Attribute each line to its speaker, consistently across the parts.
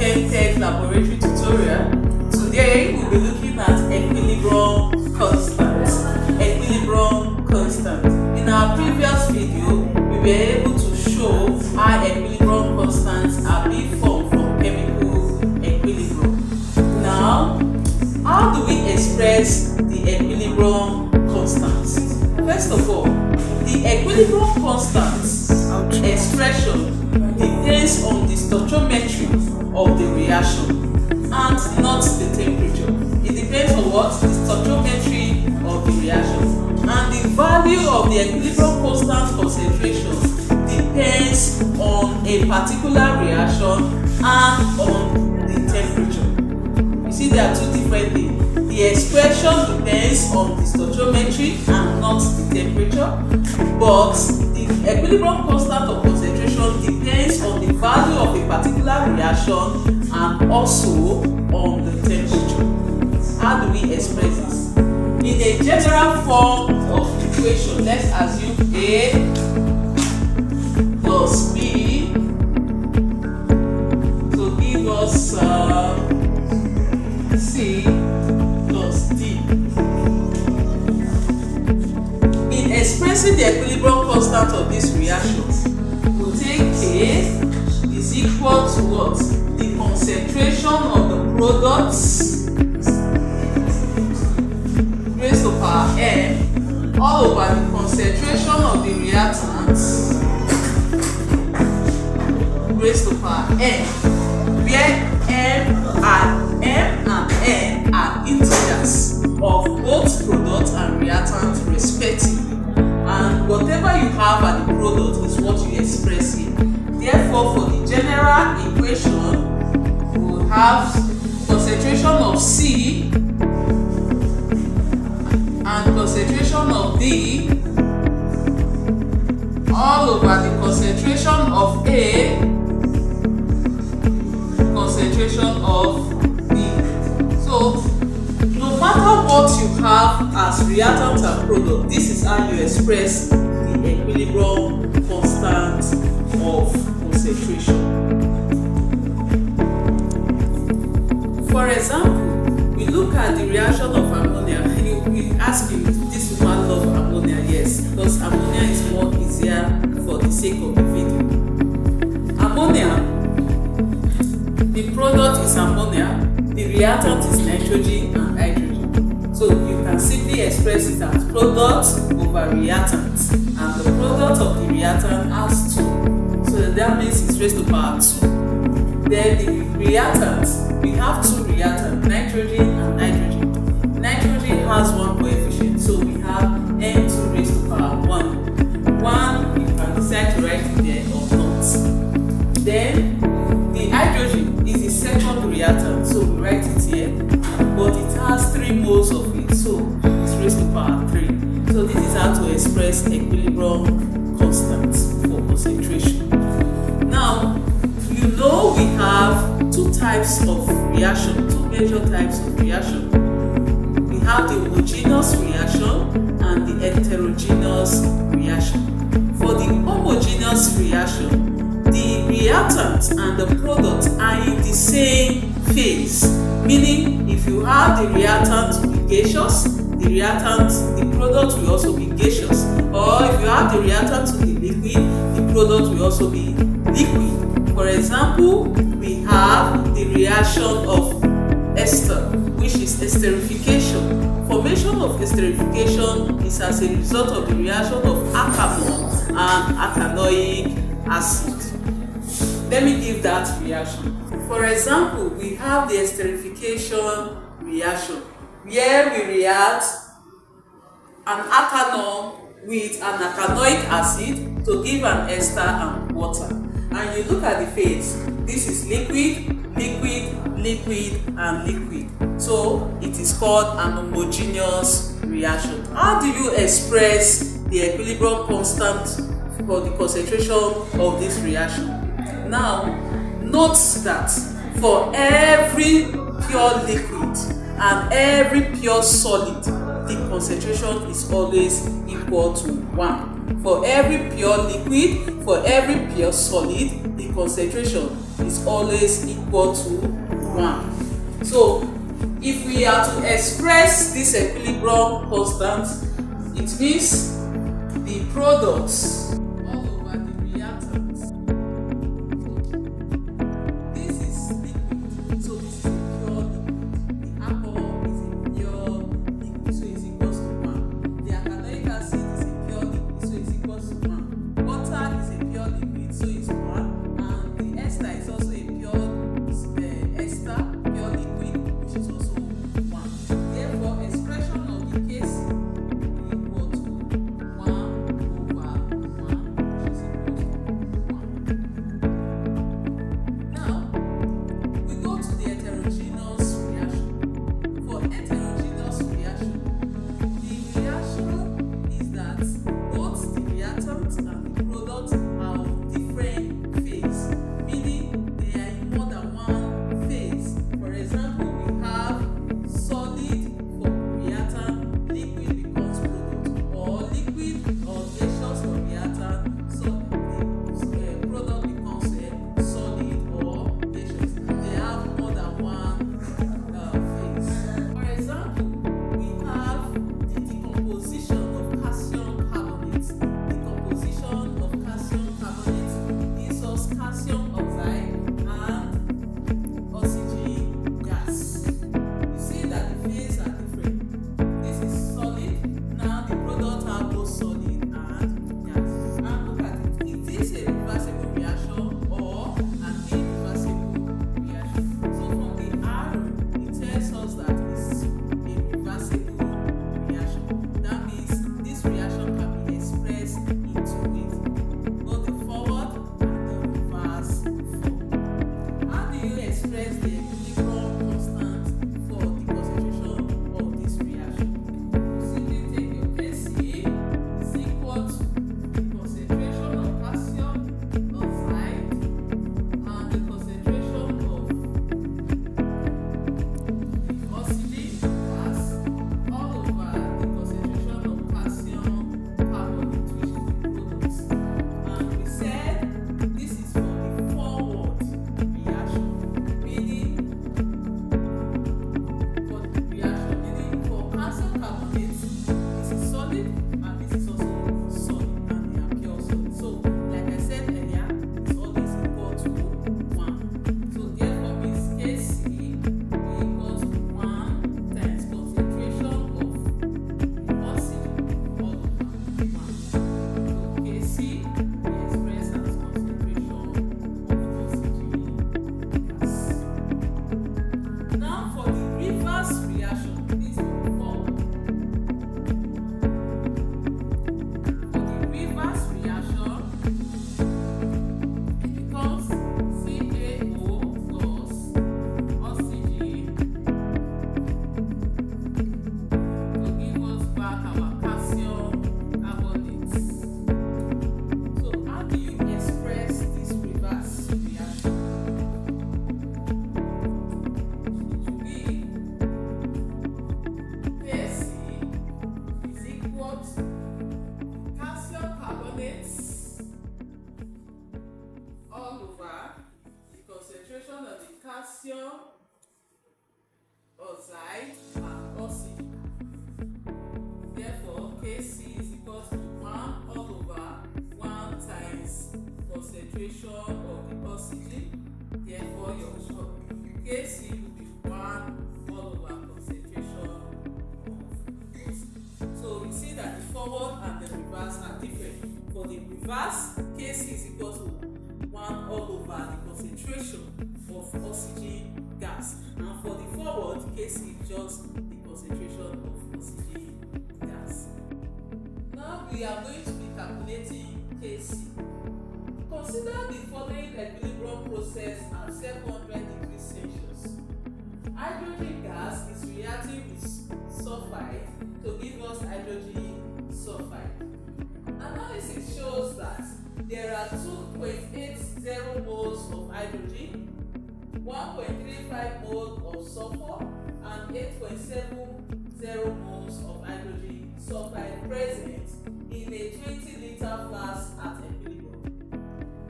Speaker 1: Tech laboratory tutorial. Today we'll be looking at equilibrium constants. Equilibrium constant. In our previous video, we were able to show how equilibrium constants are being formed from chemical equilibrium. Now, how do we express the equilibrium constants? First of all, the equilibrium constants expression depends on the stoichiometry of the reaction and not the temperature. It depends on what? The stoichiometry of the reaction. And the value of the equilibrium constant concentration depends on a particular reaction and on the temperature. You see, there are two different things. The expression depends on the stoichiometry and not the temperature, but the equilibrium constant of concentration depends on the value of a particular reaction and also on the temperature. How do we express this? In a general form of equation, let's assume A plus B to give us C plus D. In expressing the equilibrium constant of this reaction, we'll take K is equal to what? The concentration of the products raised to power n all over the concentration of the reactants raised to power n, where m and n are integers of both product and reactant respectively, and whatever you have at the product is what you express here. Therefore, for the general equation, we will have concentration of C and concentration of D all over the concentration of A, concentration of B. So, no matter what you have as reactant and product, this is how you express the equilibrium constant of concentration. For example, we look at the reaction of ammonia. We ask you, this woman love ammonia? Yes, because ammonia is more easier for the sake of the video. Ammonia, the product is ammonia, the reactant is nitrogen and hydrogen. So you can simply express it as product over reactant, and the product of the reactant has 2. So that means it's raised to power 2. Then the reactant, we have 2 reactants, nitrogen and hydrogen. Nitrogen has 1 coefficient, so we have n2 raised to power 1. 1, you can decide to write it there or not. Then the hydrogen is the second reactant, so we write it here, but it has 3 moles of it, so it's raised to power 3. So this is how to express equilibrium constant for concentration. Now, you know we have 2 types of reaction, 2 major types of reaction. We have the homogeneous reaction and the heterogeneous reaction. For the homogeneous reaction, the reactant and the product are in the same phase, meaning if you have the reactant to be gaseous, the product will also be gaseous, or if you have the reactant to be liquid, the product will also be liquid. For example, we have the reaction of ester, which is esterification. Formation of esterification is as a result of the reaction of alcohol and alkanoic acid. Let me give that reaction. For example, we have the esterification reaction, where we react an alkanol with an alkanoic acid to give an ester and water. And you look at the phase, this is liquid, liquid, liquid, and liquid. So it is called an homogeneous reaction. How do you express the equilibrium constant for the concentration of this reaction? Now, note that for every pure liquid and every pure solid, the concentration is always equal to 1. 1. For every pure liquid, for every pure solid, the concentration is always equal to 1. So if we are to express this equilibrium constant, it means the products all over the reactants. This is liquid, so this is a pure liquid. The alcohol is a pure liquid, so it's equals to 1. The alkaloic acid is a pure liquid, so it's equals to 1. Water is a pure liquid, so it's 1. And the ester is also a pure ester, pure liquid, which is also 1. Therefore, expression of the case equal to 1 over 1, which is equal to 1. Now, we go to the heterogeneous reaction. For heterogeneous reaction, the reaction is that both the reactant and the product are of different phase, meaning they are in more than one phase. For example, we have solid for reactant, liquid becomes product, or liquid or gaseous for reactant, so the product becomes a solid or gaseous. They have more than one phase. For example, we have the decomposition of calcium carbonate. Decomposition of calcium carbonate gives us calcium oxide and oxygen gas. You see that the phases are different. This is solid. Now the product are both solid and gas. And look at it. Is this a reversible reaction or an irreversible reaction? So from the arrow, it tells us that it's a reversible reaction. That means this reaction can be expressed in two ways, both the forward and the reverse form. How do you express the equilibrium constant for the concentration of this reaction? You simply take your Kc is equal to the concentration of calcium oxide and the concentration of the oxygen gas all over the concentration of calcium carbonate, which is the product. And we said this is for the forward reaction, meaning for calcium carbonate, this is solid and this is also solid, and they are pure solid. So like I said earlier, it's always equal to 1. So therefore means Kc equals to 1 times concentration of the oxygen all over 1. So Kc we express as concentration of oxygen gas. Now for the reverse reaction, this will be forward. For the reverse reaction, it becomes CaO plus oxygen to give us back our calcium carbonate. So how do you express this reverse reaction? It will be Kc is equal to calcium carbonate all over the concentration of the calcium oxide and oxygen. Therefore, Kc is equal to 1 all over 1 times concentration of the oxygen. Therefore, your Kc will be 1 all over concentration of oxygen. So we see that the forward and the reverse are different. For the reverse, Kc is equal to 1 all over the concentration of oxygen gas. And for the forward, Kc is just the concentration of oxygen gas. Now we are going to be calculating Kc. Consider the following equilibrium process at 700 degrees Celsius. Hydrogen gas is reacting with sulfide to give us hydrogen sulfide. Analysis shows that there are 2.80 moles of hydrogen, 1.35 moles of sulfur, and 8.7 0 moles of hydrogen sulfide present in a 20-liter flask at equilibrium.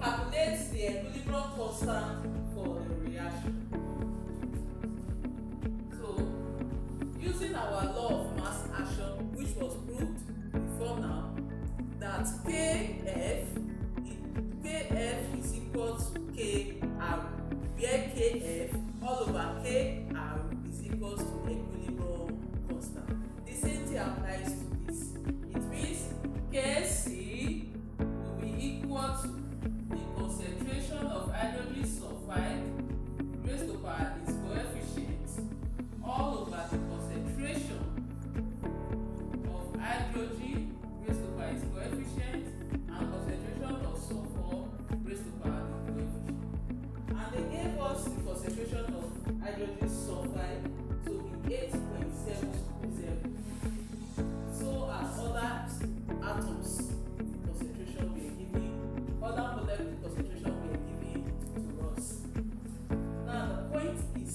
Speaker 1: Calculate the equilibrium constant for the reaction. So, using our law of mass action, which was proved before now, that Kf is equal to Kr, where Kf all over Kr is equal to equilibrium constant. The same thing applies to this. It means Kc will be equal to the concentration of hydrogen sulfide raised to power its coefficient all over the concentration of hydrogen raised to power its coefficient and concentration of sulfur raised to power the coefficient. And they gave us the concentration of hydrogen sulfide to be 8.700. So as other atoms concentration we are giving, other molecular concentration we are giving to us. Now the point is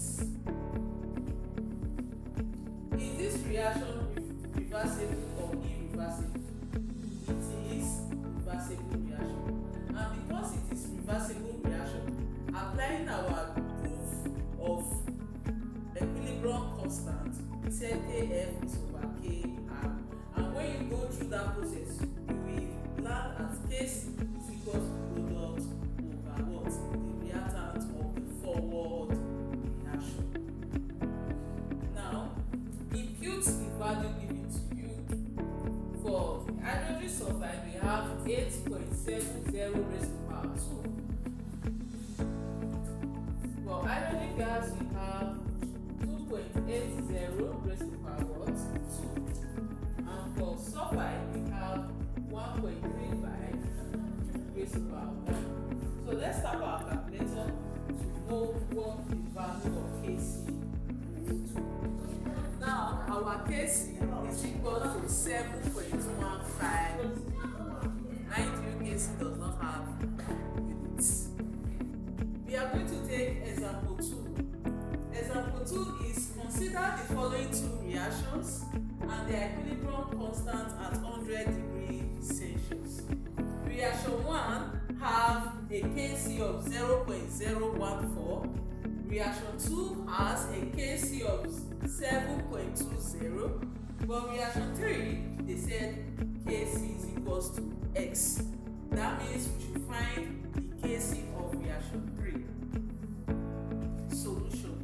Speaker 1: this reaction reversible or irreversible? It is reversible reaction. And because it is reversible reaction, applying our proof of equilibrium constant, we said Kf is over Kr. And when you go through that process, you will learn that Kc is equal to product over what? The reactant of the forward reaction. Now, impute the value given to you. For the hydrogen sulfide, we have 8.70 raised to power 2. For hydrogen gas, we have 2.80 raised to power what? 2. And for sulfide, we have 1.35 raised to power 1. So let's start our calculator to know what the value of Kc is. Now, our Kc is equal to 7.15. Mind you, Kc does not have units. We are going to take example 2. Example 2 is consider the following two reactions and their equilibrium constant at 100 degrees Celsius. Reaction 1 have a Kc of 0.014. Reaction 2 has a Kc of 7.20. But reaction 3, they said Kc is equals to X. That means we should find the Kc of reaction 3. Solution.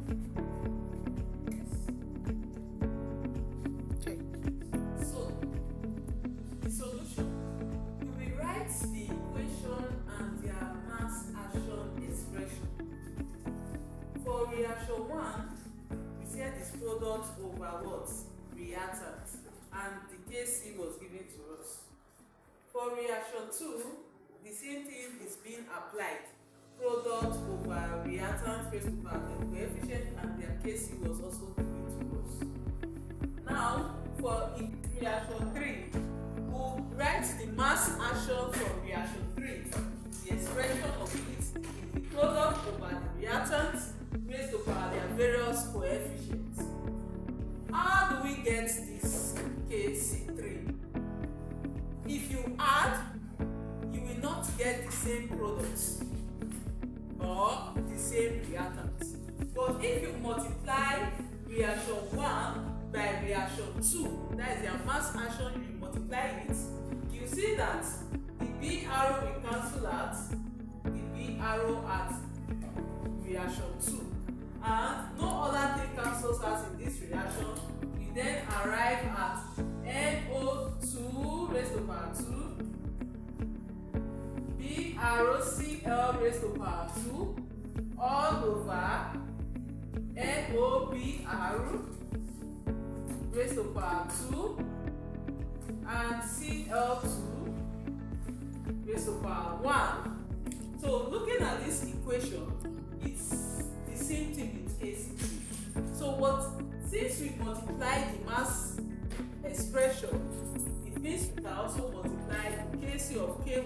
Speaker 1: So, the solution. We will write the equation and their mass action expression. For reaction 1, we said this product over what? Reactant. And the Kc was given to us. For reaction 2, the same thing is being applied. Product over reactant raised to power the coefficient and their Kc was also given to us. Now, for reaction 3, we'll write the mass action from reaction 3. The expression of it is the product over the reactant raised to power their various coefficients. How do we get this Kc3? If you add, you will not get the same products or the same reactants. But if you multiply reaction 1 by reaction 2, that is their mass action, you multiply it, you see that the B arrow will cancel out the B arrow at reaction 2. And no other thing cancels out in this reaction. We then arrive at NO2 raised to power 2, B arrow Cl raised to power 2, all over NOB arrow raised to power 2, and Cl2 raised to power 1. So looking at this equation, it's the same thing with Kc3. So since we multiply the mass expression, it means we can also multiply the Kc of K1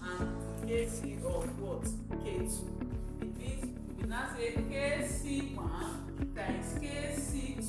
Speaker 1: and the Kc of what? K2. It means we can now say Kc1 times Kc